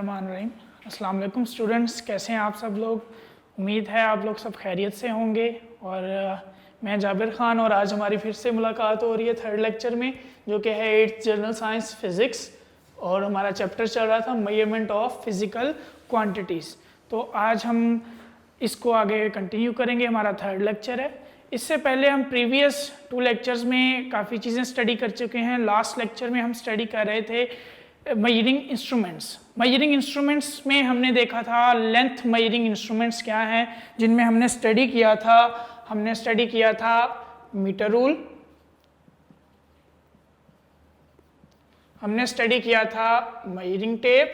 बिस्मिल्लाहिर्रहमानिर्रहीम। अस्सलाम वालेकुम स्टूडेंट्स, कैसे हैं आप सब लोग। उम्मीद है आप लोग सब खैरियत से होंगे। और मैं जाबिर ख़ान और आज हमारी फिर से मुलाकात हो रही है थर्ड लेक्चर में, जो कि है 8th जनरल साइंस फिज़िक्स। और हमारा चैप्टर चल रहा था मेजरमेंट ऑफ फिज़िकल क्वांटिटीज़। तो आज हम इसको आगे कंटिन्यू करेंगे, हमारा थर्ड लेक्चर है। इससे पहले हम प्रीवियस 2 लेक्चर्स में काफ़ी चीज़ें स्टडी कर चुके हैं। लास्ट लेक्चर में हम स्टडी कर रहे थे मेजरिंग इंस्ट्रूमेंट्स। मेजरिंग इंस्ट्रूमेंट्स में हमने देखा था लेंथ मेजरिंग इंस्ट्रूमेंट्स क्या हैं, जिनमें हमने स्टडी किया था मीटर रूल, हमने स्टडी किया था मेजरिंग टेप,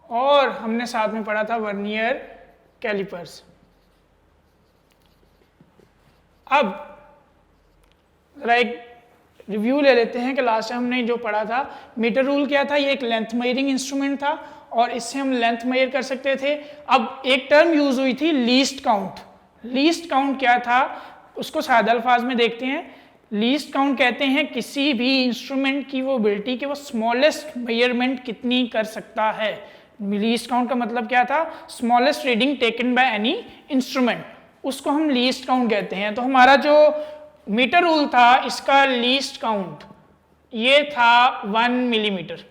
और हमने साथ में पढ़ा था वर्नियर कैलिपर्स। अब जरा एक रिव्यू ले लेते हैं कि लास्ट टाइम हमने जो पढ़ा था। मीटर रूल क्या था? ये एक लेंथ मेजरिंग इंस्ट्रूमेंट था और इससे हम लेंथ मेजर कर सकते थे। अब एक टर्म यूज हुई थी लीस्ट काउंट। लीस्ट काउंट क्या था उसको सादा अल्फाज में देखते हैं। लीस्ट काउंट कहते हैं किसी भी इंस्ट्रूमेंट की वो एबिलिटी कि वो स्मॉलेस्ट मेजरमेंट कितनी कर सकता है। लीस्ट काउंट का मतलब क्या था? Smallest reading taken by any instrument, उसको हम लीस्ट काउंट कहते हैं। तो हमारा जो मीटर रूल था इसका लीस्ट काउंट ये था 1 मिलीमीटर।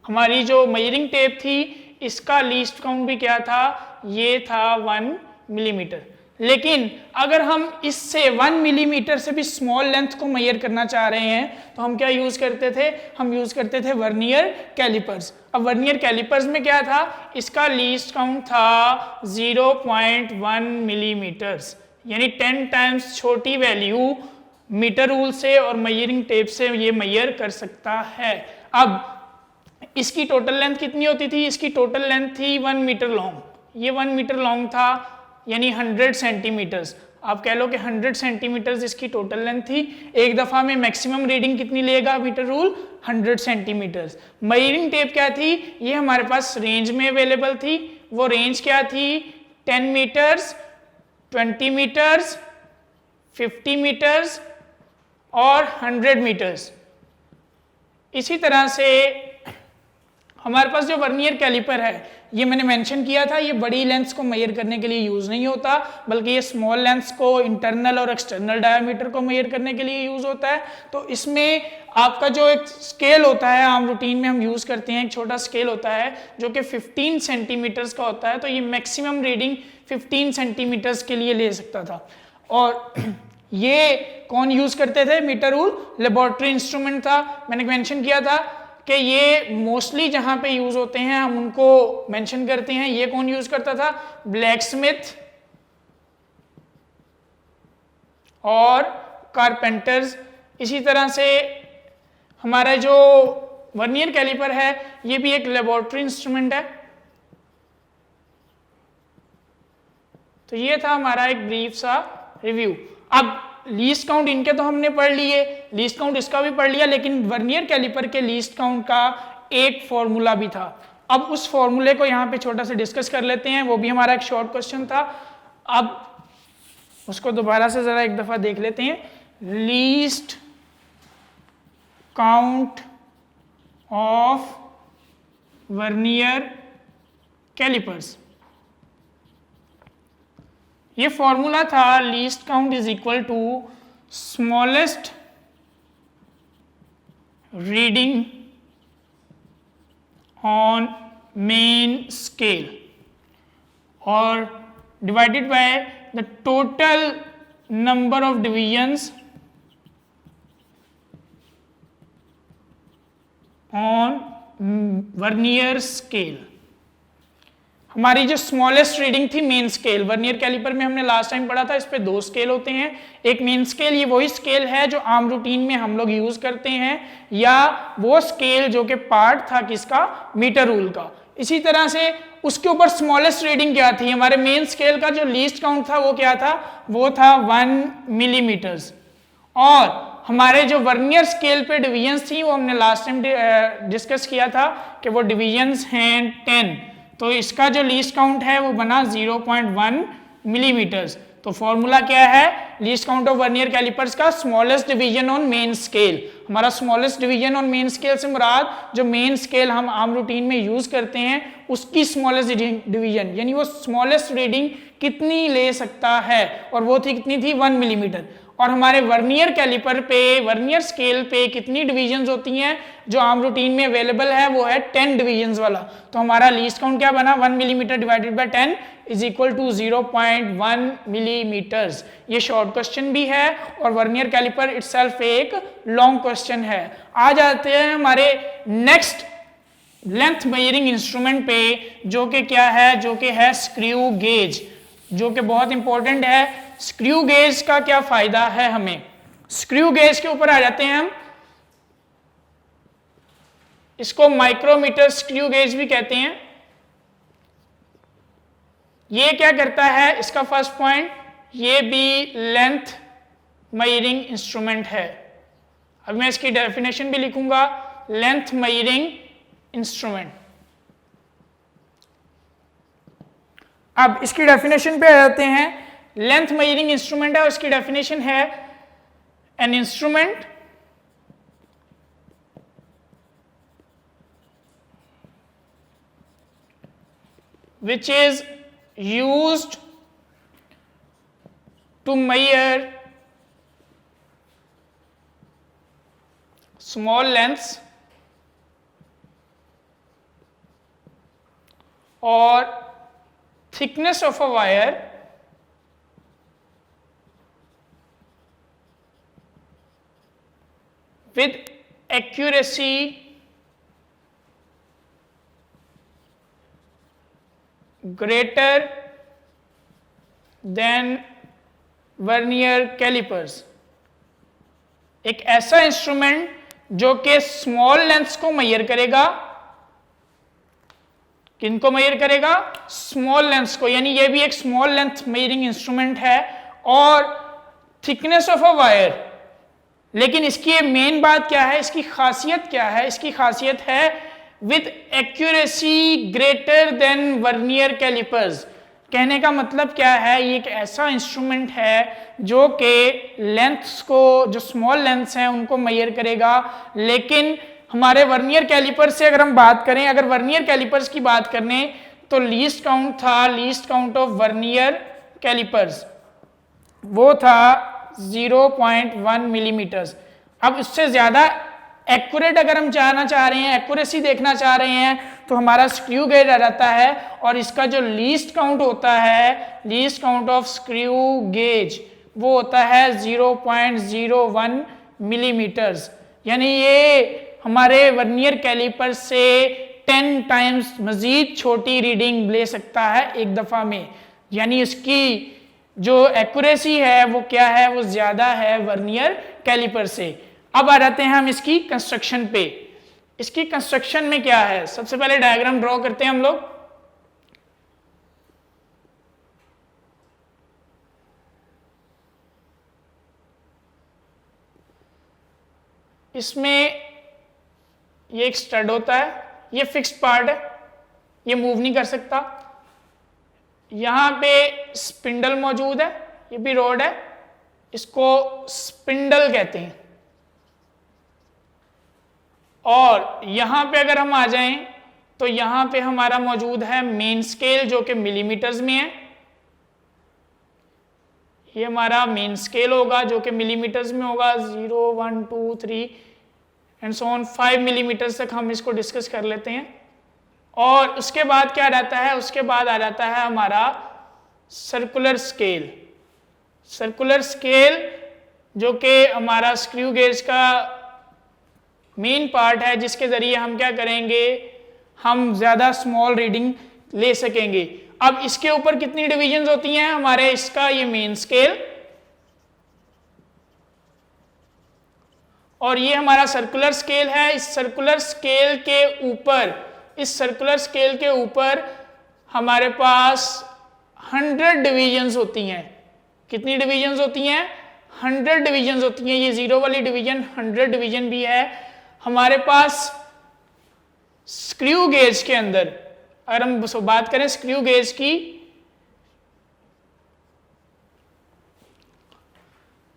हमारी जो मेजरिंग टेप थी इसका लीस्ट काउंट भी क्या था? ये था 1 मिलीमीटर। लेकिन अगर हम इससे 1 मिलीमीटर से भी स्मॉल लेंथ को मेजर करना चाह रहे हैं तो हम क्या यूज करते थे? हम यूज करते थे वर्नियर कैलिपर्स। अब वर्नियर कैलिपर्स में क्या था? इसका लीस्ट काउंट था 0.1 मिलीमीटर्स, यानी 10 टाइम्स छोटी वैल्यू मीटर रूल से और मेजरिंग टेप से ये मेजर कर सकता है। अब इसकी टोटल लेंथ कितनी होती थी? इसकी टोटल लेंथ थी 1 मीटर लॉन्ग। ये 1 मीटर लॉन्ग था, यानी 100 सेंटीमीटर्स। आप कह लो कि 100 सेंटीमीटर्स इसकी टोटल लेंथ थी। एक दफ़ा में मैक्सिमम रीडिंग कितनी लेगा metre rule? 100 centimetres. Measuring tape क्या थी? ये हमारे पास रेंज में अवेलेबल थी। वो रेंज क्या थी? 10 मीटर्स, 20 मीटर्स, 50 मीटर्स और 100 मीटर्स। इसी तरह से हमारे पास जो वर्नियर कैलिपर है, ये मैंने मेंशन किया था, ये बड़ी लेंथ्स को मेजर करने के लिए यूज नहीं होता, बल्कि ये स्मॉल लेंथ्स को, इंटरनल और एक्सटर्नल डायमीटर को मेजर करने के लिए यूज होता है। तो इसमें आपका जो एक स्केल होता है, आम रूटीन में हम यूज करते हैं, एक छोटा स्केल होता है जो कि 15 सेंटीमीटर्स का होता है। तो ये मैक्सिमम रीडिंग 15 सेंटीमीटर्स के लिए ले सकता था। और ये कौन यूज करते थे? मीटर रूल लेबोरेटरी इंस्ट्रूमेंट था। मैंने मेंशन किया था कि ये मोस्टली जहां पे यूज होते हैं हम उनको मेंशन करते हैं। ये कौन यूज करता था? ब्लैकस्मिथ और कारपेंटर्स। इसी तरह से हमारा जो वर्नियर कैलिपर है ये भी एक लेबोरेटरी इंस्ट्रूमेंट है। तो ये था हमारा एक ब्रीफ सा रिव्यू। अब लीस्ट काउंट इनके तो हमने पढ़ लिए, लीस्ट काउंट इसका भी पढ़ लिया, लेकिन वर्नियर कैलिपर के लीस्ट काउंट का एक फॉर्मूला भी था। अब उस फॉर्मूले को यहाँ पे छोटा सा डिस्कस कर लेते हैं। वो भी हमारा एक शॉर्ट क्वेश्चन था। अब उसको दोबारा से जरा एक दफा देख लेते हैं। Least count of vernier callipers, ये फॉर्मूला था least count is equal to smallest reading on main scale और divided by the total number of divisions on vernier scale. हमारी जो स्मॉलेस्ट रीडिंग थी मेन स्केल, वर्नियर कैलिपर में हमने last time पढ़ा था, इस पे 2 स्केल होते हैं। एक मेन स्केल, ये वही स्केल है जो आम रूटीन में हम लोग यूज करते हैं, या वो स्केल जो कि पार्ट था किसका? मीटर रूल का। इसी तरह से उसके ऊपर स्मॉलेस्ट रीडिंग क्या थी? हमारे मेन स्केल का जो लीस्ट काउंट था वो क्या था? वो था 1 मिलीमीटर्स। और हमारे जो वर्नियर स्केल पे डिविजन्स थी वो हमने लास्ट टाइम डिस्कस किया था कि वो डिविजन्स हैं 10। तो इसका जो लीस्ट काउंट है वो बना 0.1 मिलीमीटर्स। तो फॉर्मूला क्या है, least count of vernier callipers का smallest division on main scale. हमारा smallest division on main scale से मुराद जो मेन स्केल हम आम रूटीन में यूज करते हैं उसकी स्मॉलेस्ट डिवीजन, यानी वो स्मॉलेस्ट रीडिंग कितनी ले सकता है, और वो थी कितनी थी 1 मिलीमीटर। और हमारे वर्नियर कैलिपर पे, वर्नियर स्केल पे कितनी डिवीजन्स होती हैं, जो आम रूटीन में अवेलेबल है वो है 10 डिवीजन्स वाला। तो हमारा लीस्ट काउंट क्या बना, 1 millimetre divided by 10 is equal to 0.1 millimetres. ये शॉर्ट क्वेश्चन भी है और वर्नियर कैलिपर इटसेल्फ एक लॉन्ग क्वेश्चन है। आ जाते हैं हमारे नेक्स्ट लेंथ मेजरिंग इंस्ट्रूमेंट पे, जो कि क्या है, जो कि है स्क्रू गेज, जो कि बहुत इंपॉर्टेंट है। स्क्रू गेज का क्या फायदा है हमें, स्क्रू गेज के ऊपर आ जाते हैं हम। इसको माइक्रोमीटर स्क्रू गेज भी कहते हैं। ये क्या करता है, इसका फर्स्ट पॉइंट, ये भी लेंथ मेजरिंग इंस्ट्रूमेंट है। अब मैं इसकी डेफिनेशन भी लिखूंगा, लेंथ मेजरिंग इंस्ट्रूमेंट। अब इसकी डेफिनेशन पे आ जाते हैं। लेंथ मेजरिंग इंस्ट्रूमेंट है और इसकी डेफिनेशन है an instrument which is used to measure small lengths or thickness of a wire with accuracy greater than vernier callipers. एक ऐसा इंस्ट्रूमेंट जो कि स्मॉल लेंथ्स को मेजर करेगा, किनको मेजर करेगा, स्मॉल लेंथ्स को, यानी ये भी एक स्मॉल लेंथ मेजरिंग इंस्ट्रूमेंट है। और थिकनेस ऑफ अ वायर, लेकिन इसकी मेन बात क्या है, इसकी खासियत क्या है, इसकी खासियत है with accuracy greater than vernier callipers. कहने का मतलब क्या है, ये एक ऐसा इंस्ट्रूमेंट है जो कि लेंथ्स को, जो स्मॉल लेंथ्स हैं उनको मेजर करेगा। लेकिन हमारे वर्नियर कैलिपर से अगर हम बात करें, अगर वर्नियर कैलिपर्स की बात करें तो लीस्ट काउंट था, least count of vernier callipers वो था 0.1 मिलीमीटर्स। अब इससे ज्यादा एक्यूरेट अगर हम जानना चाह रहे हैं, एक्यूरेसी देखना चाह रहे हैं, तो हमारा स्क्रू गेज आ जाता है और इसका जो लीस्ट काउंट होता है, least count of screw gauge वो होता है 0.01 मिलीमीटर्स। यानी ये हमारे वर्नियर कैलिपर से 10 टाइम्स मजीद छोटी रीडिंग ले सकता है एक दफा में। यानी इसकी जो एक्यूरेसी है वो क्या है, वो ज्यादा है वर्नियर कैलिपर से। अब आ जाते हैं हम इसकी कंस्ट्रक्शन पे। इसकी कंस्ट्रक्शन में क्या है, सबसे पहले डायग्राम ड्रॉ करते हैं हम लोग। इसमें ये एक स्टड होता है, ये फिक्स्ड पार्ट है, ये मूव नहीं कर सकता। यहां पे स्पिंडल मौजूद है, ये भी रोड है, इसको स्पिंडल कहते हैं। और यहां पे अगर हम आ जाएं तो यहां पे हमारा मौजूद है मेन स्केल जो कि मिलीमीटर्स में है। ये हमारा मेन स्केल होगा जो कि मिलीमीटर्स में होगा, 0, 1, 2, 3 एंड सो ऑन 5 मिलीमीटर्स तक हम इसको डिस्कस कर लेते हैं। और उसके बाद क्या आ जाता है, उसके बाद आ जाता है हमारा सर्कुलर स्केल। सर्कुलर स्केल जो कि हमारा स्क्रू गेज का मेन पार्ट है, जिसके जरिए हम क्या करेंगे, हम ज्यादा स्मॉल रीडिंग ले सकेंगे। अब इसके ऊपर कितनी डिविजन्स होती हैं हमारे, इसका ये मेन स्केल और ये हमारा सर्कुलर स्केल है। इस सर्कुलर स्केल के ऊपर, इस सर्कुलर स्केल के ऊपर हमारे पास 100 डिविजन्स होती हैं। कितनी डिविजन्स होती हैं, 100 डिविजन्स होती हैं। ये 0 वाली डिवीजन 100 डिवीजन भी है हमारे पास। स्क्रू गेज के अंदर अगर हम बात करें स्क्रू गेज की,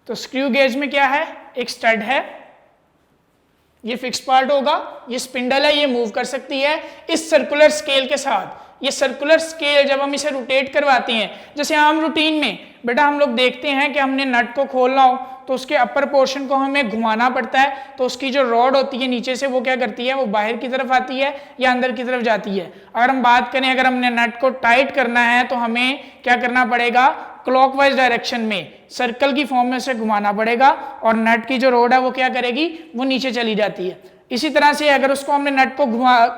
तो स्क्रू गेज में क्या है, एक स्टड है, ये फिक्स पार्ट होगा, ये स्पिंडल है, ये मूव कर सकती है इस सर्कुलर स्केल के साथ। ये सर्कुलर स्केल जब हम इसे रोटेट करवाते हैं, जैसे आम रूटीन में बेटा हम लोग देखते हैं कि हमने नट को खोलना हो तो उसके अपर पोर्शन को हमें घुमाना पड़ता है, तो उसकी जो रॉड होती है नीचे से वो क्या करती है, वो बाहर की तरफ आती है या अंदर की तरफ जाती है। अगर हम बात करें, अगर हमने नट को टाइट करना है तो हमें क्या करना पड़ेगा, क्लॉकवाइज डायरेक्शन में सर्कल की फॉर्म में उसे घुमाना पड़ेगा और नट की जो रॉड है वो क्या करेगी, वो नीचे चली जाती है। इसी तरह से अगर उसको हमने नट को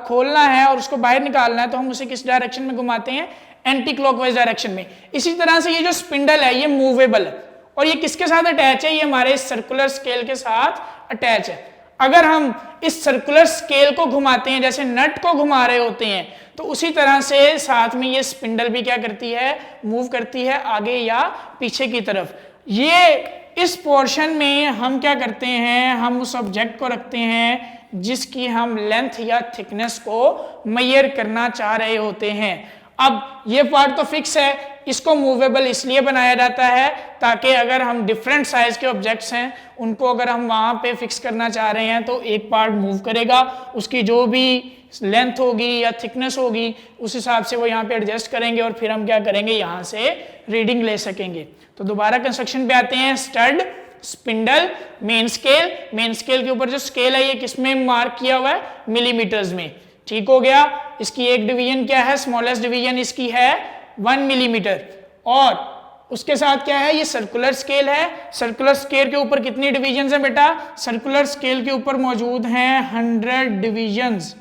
खोलना है और उसको बाहर निकालना है तो हम उसे किस डायरेक्शन में घुमाते हैं, एंटी क्लॉकवाइज डायरेक्शन में। इसी तरह से ये जो स्पिंडल है ये मूवेबल है और ये किसके साथ अटैच है, ये हमारे सर्कुलर स्केल के साथ अटैच है। अगर हम इस सर्कुलर स्केल को घुमाते हैं जैसे नट को घुमा रहे होते हैं, तो उसी तरह से साथ में ये स्पिंडल भी क्या करती है, मूव करती है आगे या पीछे की तरफ। ये इस पोर्शन में हम क्या करते हैं, हम उस ऑब्जेक्ट को रखते हैं जिसकी हम लेंथ या थिकनेस को मेजर करना चाह रहे होते हैं। अब ये पार्ट तो फिक्स है, इसको मूवेबल इसलिए बनाया जाता है ताकि अगर हम डिफरेंट साइज के ऑब्जेक्ट्स हैं उनको अगर हम वहां पे फिक्स करना चाह रहे हैं तो एक पार्ट मूव करेगा, उसकी जो भी लेंथ होगी या थिकनेस होगी उस हिसाब से वो यहाँ पे एडजस्ट करेंगे और फिर हम क्या करेंगे, यहाँ से रीडिंग ले सकेंगे। तो दोबारा कंस्ट्रक्शन पे आते हैं, stud, spindle, main scale. Main scale के ऊपर जो स्केल है ये किसमें मार्क किया हुआ है, मिलीमीटर्स में। ठीक हो गया। इसकी एक डिवीजन क्या है, स्मॉलेस्ट डिवीजन इसकी है 1 मिलीमीटर। और उसके साथ क्या है, ये सर्कुलर स्केल है। सर्कुलर स्केल के ऊपर कितनी डिवीजन है बेटा, सर्कुलर स्केल के ऊपर मौजूद हैं 100 डिवीजन्स।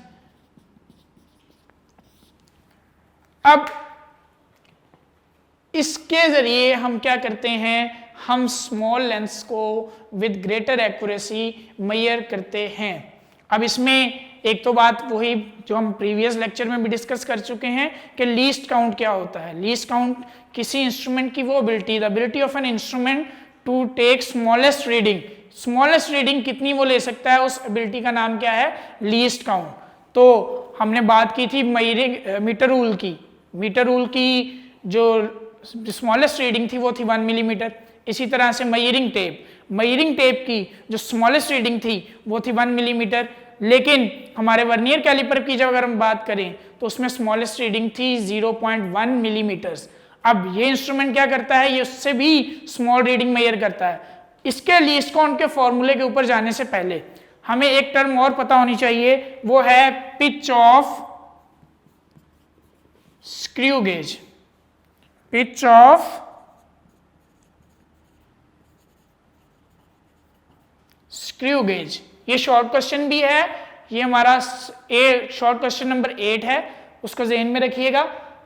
अब इसके जरिए हम क्या करते हैं, हम स्मॉल लेंस को विद ग्रेटर एक्यूरेसी मेजर करते हैं। अब इसमें एक तो बात वही जो हम प्रीवियस लेक्चर में भी डिस्कस कर चुके हैं कि लीस्ट काउंट क्या होता है। लीस्ट काउंट किसी इंस्ट्रूमेंट की वो ability, the ability of an instrument to take smallest reading. Smallest reading कितनी वो ले सकता है, उस एबिलिटी का नाम क्या है, लीस्ट काउंट। तो हमने बात की थी मीटर रूल की। मीटर रूल की जो स्मॉलेस्ट रीडिंग थी वो थी 1 मिलीमीटर। इसी तरह से मेजरिंग टेप की जो स्मॉलेस्ट रीडिंग थी वो थी 1 मिलीमीटर। लेकिन हमारे वर्नियर कैलिपर की जब अगर हम बात करें तो उसमें स्मॉलेस्ट रीडिंग थी 0.1 मिलीमीटर्स। अब ये इंस्ट्रूमेंट क्या करता है, ये उससे भी स्मॉल रीडिंग मेजर करता है। इसके लीस्ट काउंट के फॉर्मूले के ऊपर जाने से पहले हमें एक टर्म और पता होनी चाहिए, वो है pitch of screw gauge. Pitch of screw gauge, ये शॉर्ट क्वेश्चन भी है, ये हमारा शॉर्ट क्वेश्चन नंबर 8 है, उसको ज़हन में रखिएगा।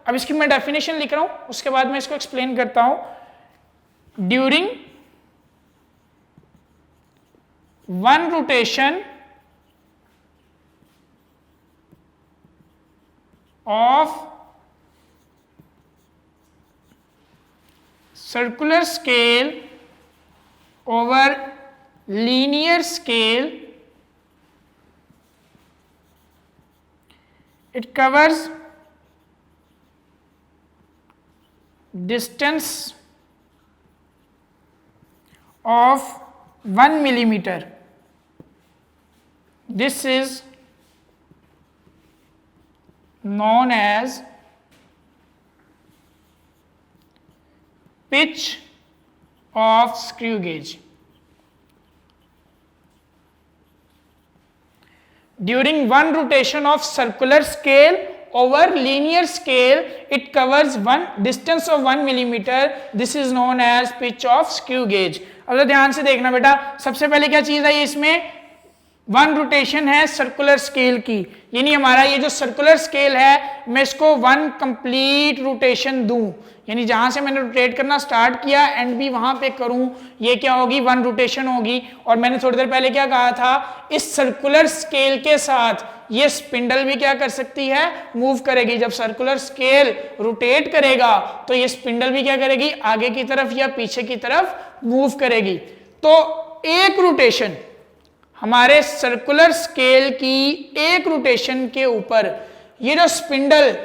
अब इसकी मैं डेफिनेशन लिख रहा हूं, उसके बाद मैं इसको एक्सप्लेन करता हूं। During one rotation of circular scale over linear scale, it covers distance of 1 millimeter. This is known as pitch of screw gauge. During one rotation of circular scale over linear scale, it covers one distance of 1 millimeter. This is known as pitch of screw gauge. अब ध्यान से देखना बेटा, सबसे पहले क्या चीज है, इसमें वन रोटेशन है सर्कुलर स्केल की, यानी हमारा ये जो सर्कुलर स्केल है मैं इसको वन कंप्लीट रोटेशन दूं, यानी जहां से मैंने रोटेट करना स्टार्ट किया एंड भी वहां पे करूं, ये क्या होगी, वन रोटेशन होगी। और मैंने थोड़ी देर पहले क्या कहा था, इस सर्कुलर स्केल के साथ ये स्पिंडल भी क्या कर सकती है, मूव करेगी। जब सर्कुलर स्केल रोटेट करेगा तो ये स्पिंडल भी क्या करेगी, आगे की तरफ या पीछे की तरफ मूव करेगी। तो एक रोटेशन, हमारे सर्कुलर स्केल की एक रोटेशन के ऊपर ये जो स्पिंडल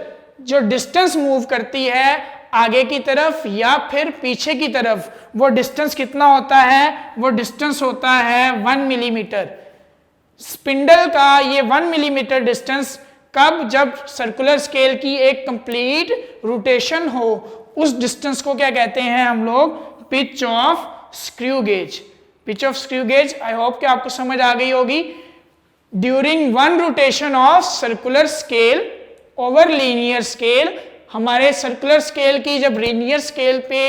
जो डिस्टेंस मूव करती है, आगे की तरफ या फिर पीछे की तरफ, वो डिस्टेंस कितना होता है, वो डिस्टेंस होता है 1 मिलीमीटर। स्पिंडल का ये 1 मिलीमीटर डिस्टेंस कब, जब सर्कुलर स्केल की एक कंप्लीट रोटेशन हो, उस डिस्टेंस को क्या कहते हैं हम लोग, pitch of screw gauge. Pitch of screw gauge I hope कि आपको समझ आ गई होगी। During one rotation of circular scale over linear scale, हमारे सर्कुलर स्केल की जब लीनियर स्केल पे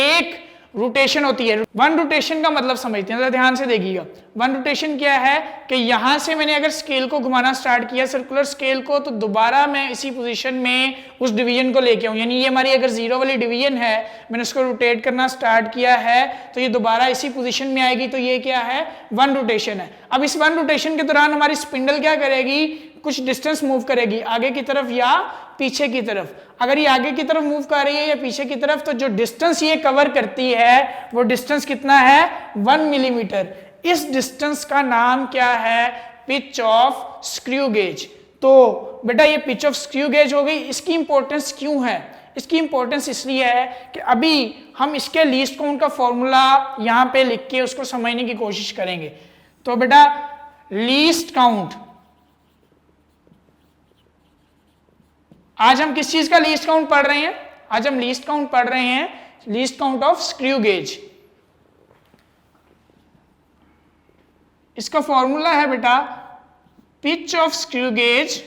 एक रोटेशन होती है, वन रोटेशन का मतलब समझते हैं, ध्यान से देखिएगा। वन रोटेशन क्या है कि यहां से मैंने अगर स्केल को घुमाना स्टार्ट किया सर्कुलर स्केल को, तो दोबारा मैं इसी पोजीशन में उस डिवीजन को लेके आऊं, यानी ये हमारी अगर जीरो वाली डिवीजन है, मैंने उसको रोटेट करना स्टार्ट किया है तो ये दोबारा इसी पोजीशन में आएगी, तो ये क्या है, वन रोटेशन है। अब इस वन रोटेशन के दौरान हमारी स्पिंडल क्या करेगी, कुछ डिस्टेंस मूव करेगी आगे की तरफ या पीछे की तरफ। अगर ये आगे की तरफ मूव कर रही है या पीछे की तरफ, तो जो डिस्टेंस ये कवर करती है वो डिस्टेंस कितना है, 1 मिलीमीटर। इस डिस्टेंस का नाम क्या है, पिच ऑफ स्क्रू गेज। तो बेटा ये पिच ऑफ स्क्रू गेज हो गई। इसकी इंपॉर्टेंस क्यों है, इसकी इंपॉर्टेंस इसलिए है कि अभी हम इसके लीस्ट काउंट का फॉर्मूला यहां पे लिख के उसको समझने की कोशिश करेंगे। तो बेटा लीस्ट काउंट, आज हम किस चीज का लीस्ट काउंट पढ़ रहे हैं, आज हम लीस्ट काउंट पढ़ रहे हैं, least count of screw gauge. इसका फॉर्मूला है बेटा pitch of screw gauge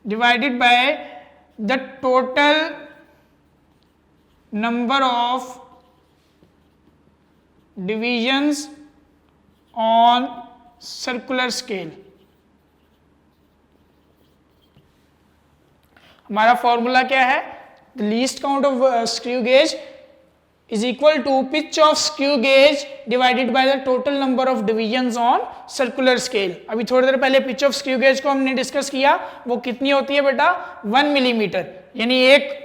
divided by the total number of divisions on circular scale. हमारा फॉर्मूला क्या है, the least count of screw gauge is equal to pitch of screw gauge divided by the total number of divisions on circular scale. अभी थोड़ी देर पहले pitch of screw gauge को हमने discuss किया, वो कितनी होती है बेटा, 1 मिलीमीटर। यानी एक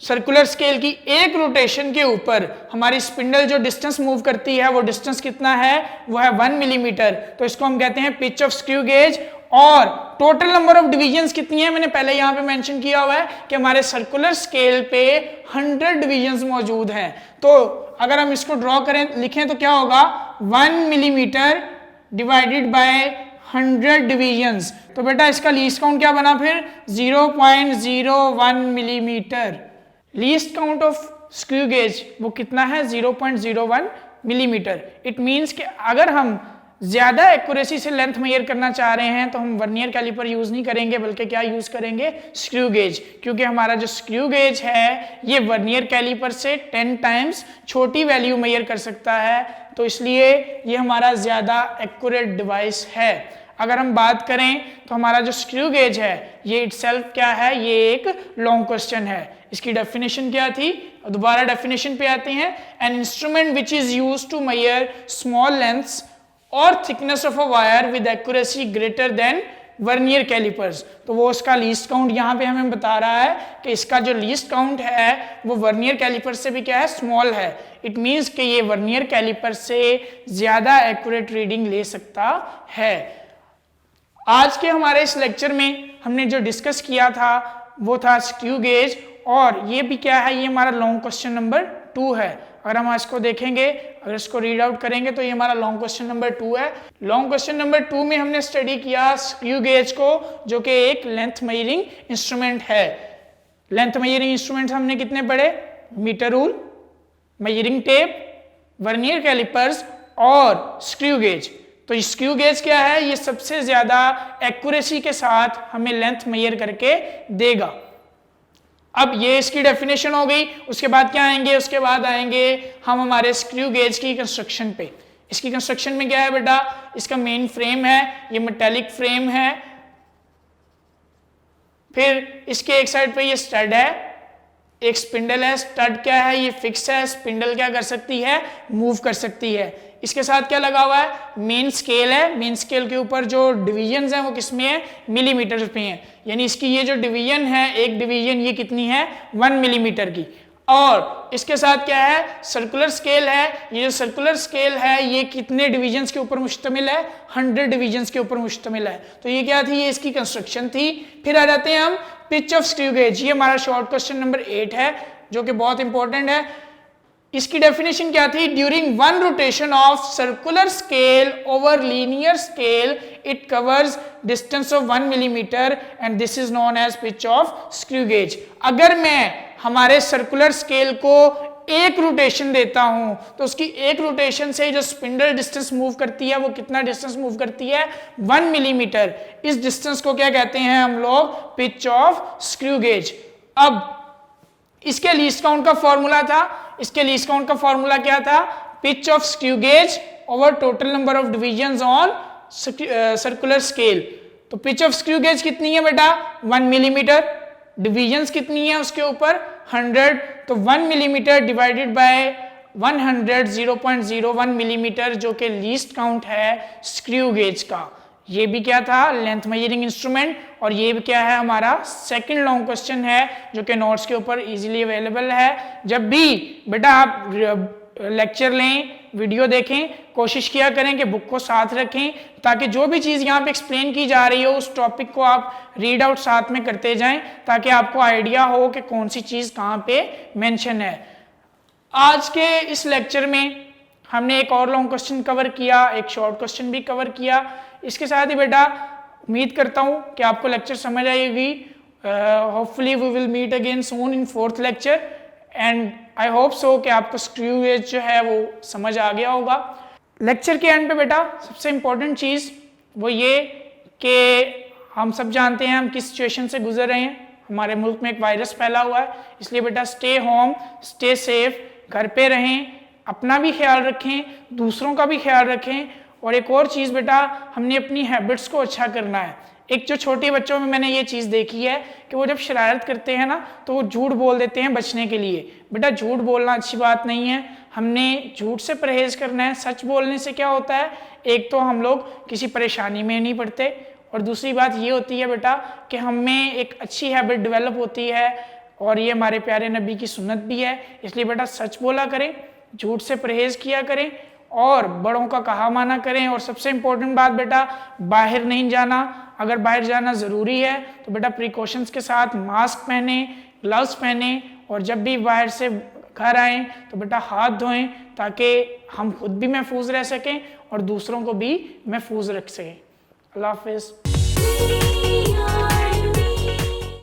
सर्कुलर स्केल की एक रोटेशन के ऊपर हमारी स्पिंडल जो डिस्टेंस मूव करती है वो डिस्टेंस कितना है, वो है 1 मिलीमीटर। तो इसको हम कहते हैं पिच ऑफ स्क्रू गेज। और टोटल नंबर ऑफ डिविजन्स कितनी है, मैंने पहले यहां पे मेंशन किया हुआ है कि हमारे सर्कुलर स्केल पे 100 डिविजन्स मौजूद हैं। तो अगर हम इसको ड्रॉ करें, लिखें तो क्या होगा, 1 मिलीमीटर डिवाइडेड बाय 100 डिविजन्स। तो बेटा इसका लीस्ट काउंट क्या बना फिर, 0.01 millimetre. Least count of screw gauge वो कितना है, 0.01 मिलीमीटर। इट मीन्स कि अगर हम ज्यादा एक्यूरेसी से लेंथ मेजर करना चाह रहे हैं तो हम वर्नियर कैलिपर यूज नहीं करेंगे, बल्कि क्या यूज करेंगे, स्क्रू गेज। क्योंकि हमारा जो स्क्रू गेज है ये वर्नियर कैलिपर से 10 टाइम्स छोटी वैल्यू मेजर कर सकता है, तो इसलिए ये हमारा ज्यादा एक्यूरेट डिवाइस है। अगर हम बात करें तो हमारा जो स्क्रू गेज है ये इटसेल्फ क्या है, ये एक लॉन्ग क्वेश्चन है। इसकी डेफिनेशन क्या थी, दोबारा डेफिनेशन पे आते हैं। An instrument which is used to measure small lengths और thickness of a wire with accuracy greater than vernier callipers. तो वो उसका लीस्ट काउंट यहाँ पे हमें बता रहा है कि इसका जो लीस्ट काउंट है वो वर्नियर कैलिपर से भी क्या है, स्मॉल है। इट मीन्स कि ये वर्नियर कैलिपर से ज्यादा एक्यूरेट रीडिंग ले सकता है। आज के हमारे इस लेक्चर में हमने जो डिस्कस किया था वो था स्क्रू गेज, और ये भी क्या है, ये हमारा लॉन्ग क्वेश्चन नंबर 2 है। अगर हम इसको देखेंगे, अगर इसको रीड आउट करेंगे तो ये हमारा लॉन्ग क्वेश्चन नंबर 2 है। लॉन्ग क्वेश्चन नंबर 2 में हमने स्टडी किया स्क्रू गेज को, जो कि एक लेंथ मेजरिंग इंस्ट्रूमेंट है। लेंथ मेजरिंग इंस्ट्रूमेंट हमने कितने पढ़े, metre rule, measuring tape, vernier callipers और स्क्रू गेज। तो स्क्रू गेज क्या है, ये सबसे ज्यादा एक्यूरेसी के साथ हमें लेंथ मेजर करके देगा। अब ये इसकी डेफिनेशन हो गई। उसके बाद क्या आएंगे, उसके बाद आएंगे हम हमारे स्क्रू गेज की कंस्ट्रक्शन पे। इसकी कंस्ट्रक्शन में क्या है बेटा, इसका मेन फ्रेम है, ये मेटेलिक फ्रेम है, फिर इसके एक साइड पे ये स्टड है, एक स्पिंडल है। स्टड क्या है, ये फिक्स है, स्पिंडल क्या कर सकती है, मूव कर सकती है। इसके साथ क्या लगा हुआ है, मेन स्केल है। मेन स्केल के ऊपर जो डिवीजन्स हैं वो किसमें है, मिलीमीटर पे हैं। यानी इसकी ये जो डिवीजन है, एक डिवीजन ये कितनी है, 1 मिलीमीटर की। और इसके साथ क्या है, सर्कुलर स्केल है। ये जो सर्कुलर स्केल है ये कितने डिविजन्स के ऊपर मुश्तमिल है, 100 डिविजन्स के ऊपर मुश्तमिल है। तो ये क्या थी, ये इसकी कंस्ट्रक्शन थी। फिर आ जाते हैं हम पिच ऑफ स्क्रू गेज। ये हमारा शॉर्ट क्वेश्चन नंबर 8 है जो कि बहुत इंपॉर्टेंट है। इसकी डेफिनेशन क्या थी, during one rotation of circular scale over linear scale it covers distance of 1 millimetre and this is known as pitch of screw gauge. अगर मैं हमारे सर्कुलर स्केल को एक रोटेशन देता हूं तो उसकी एक रोटेशन से जो स्पिंडल डिस्टेंस मूव करती है वो कितना डिस्टेंस मूव करती है, 1 मिलीमीटर। इस डिस्टेंस को क्या कहते हैं हम लोग, पिच ऑफ स्क्रू गेज। अब इसके लीस्ट काउंट का फॉर्मूला था, इसके लीस्ट काउंट का फॉर्मूला क्या था, pitch of screw gauge over total number of divisions on circular scale. तो पिच ऑफ स्क्रू गेज कितनी है बेटा, 1 मिलीमीटर, डिविजन्स कितनी है उसके ऊपर 100, तो 1 मिलीमीटर डिवाइडेड बाय 100, 0.01 मिलीमीटर जो कि लीस्ट काउंट है स्क्रू गेज का। ये भी क्या था, लेंथ मेजरिंग इंस्ट्रूमेंट। और ये भी क्या है, हमारा सेकंड लॉन्ग क्वेश्चन है जो कि नोट्स के ऊपर इजीली अवेलेबल है। जब भी बेटा आप लेक्चर लें, वीडियो देखें, कोशिश किया करें कि बुक को साथ रखें ताकि जो भी चीज़ यहाँ पे एक्सप्लेन की जा रही हो उस टॉपिक को आप रीड आउट साथ में करते जाएं ताकि आपको आइडिया हो कि कौन सी चीज़ कहाँ पे मेंशन है। आज के इस लेक्चर में हमने एक और लॉन्ग क्वेश्चन कवर किया, एक शॉर्ट क्वेश्चन भी कवर किया। इसके साथ ही बेटा उम्मीद करता हूँ कि आपको लेक्चर समझ आएगी। Hopefully we will meet again soon in 4th lecture and I hope so कि आपको स्क्रू गेज जो है वो समझ आ गया होगा। लेक्चर के एंड पे बेटा सबसे इम्पोर्टेंट चीज़ वो ये कि हम सब जानते हैं हम किस सिचुएशन से गुजर रहे हैं। हमारे मुल्क में एक वायरस फैला हुआ है, इसलिए बेटा स्टे होम, स्टे सेफ, घर पे रहें, अपना भी ख्याल रखें, दूसरों का भी ख्याल रखें। और एक और चीज़ बेटा, हमने अपनी हैबिट्स को अच्छा करना है। एक जो छोटे बच्चों में मैंने ये चीज़ देखी है कि वो जब शरारत करते हैं ना तो वो झूठ बोल देते हैं बचने के लिए। बेटा झूठ बोलना अच्छी बात नहीं है, हमने झूठ से परहेज करना है। सच बोलने से क्या होता है, एक तो हम लोग किसी परेशानी में नहीं पड़ते और दूसरी बात ये होती है बेटा कि हमें एक अच्छी हैबिट डेवलप होती है और ये हमारे प्यारे नबी की सुन्नत भी है। इसलिए बेटा सच बोला करें, झूठ से परहेज किया करें और बड़ों का कहा माना करें। और सबसे इम्पोर्टेंट बात बेटा, बाहर नहीं जाना। अगर बाहर जाना ज़रूरी है तो बेटा प्रिकॉशंस के साथ मास्क पहने, ग्लव्स पहने और जब भी बाहर से घर आएँ तो बेटा हाथ धोएं ताकि हम खुद भी महफूज रह सकें और दूसरों को भी महफूज रख सकें। अल्लाह हाफ़िज़।